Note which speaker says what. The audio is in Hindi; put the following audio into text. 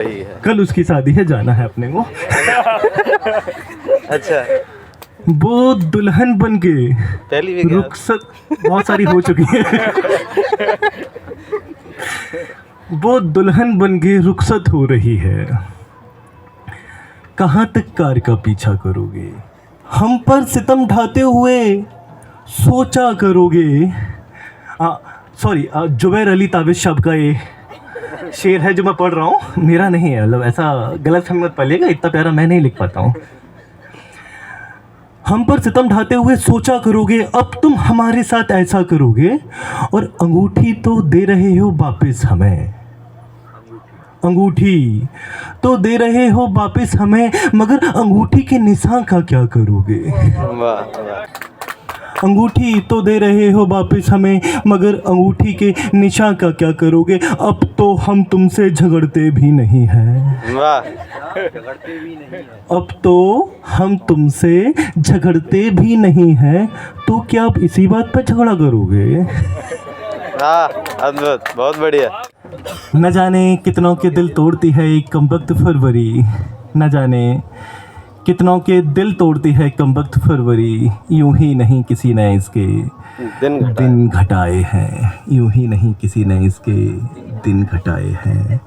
Speaker 1: सही है।
Speaker 2: कल उसकी शादी है, जाना है अपने को।
Speaker 1: अच्छा,
Speaker 2: वो दुल्हन बन के
Speaker 1: पहली भी गया।
Speaker 2: रुखसत बहुत सारी हो चुकी है। वो दुल्हन बन के रुखसत हो रही है, कहाँ तक कार का पीछा करोगे? हम पर सितम ढाते हुए सोचा करोगे। सॉरी, जुबैर अली ताबिश साहब का ये शेर है जो मैं पढ़ रहा हूँ, मेरा नहीं है, मतलब ऐसा गलत फहमी मत पालिएगा, इतना प्यारा मैं नहीं लिख पाता हूँ। हम पर सितम ढाते हुए सोचा करोगे, अब तुम हमारे साथ ऐसा करोगे, और अंगूठी तो दे रहे हो वापस हमें, अंगूठी तो दे रहे हो वापस हमें, मगर अंगूठी के निशान का क्या करोगे?
Speaker 1: वाह वाह।
Speaker 2: अंगूठी तो दे रहे हो वापस हमें, मगर अंगूठी के निशान का क्या करोगे? अब तो हम तुमसे झगड़ते भी नहीं हैं।
Speaker 1: वाह।
Speaker 2: अब तो हम तुमसे झगड़ते भी नहीं हैं, तो क्या आप इसी बात पर झगड़ा करोगे?
Speaker 1: हाँ, अद्भुत, बहुत बढ़िया।
Speaker 2: न जाने कितनों के दिल तोड़ती है एक कमबख्त फरवरी, न जाने कितनों के दिल तोड़ती है कमबख्त फरवरी, यूं ही नहीं किसी ने इसके दिन घटाए हैं, यूं ही नहीं किसी ने इसके दिन घटाए हैं।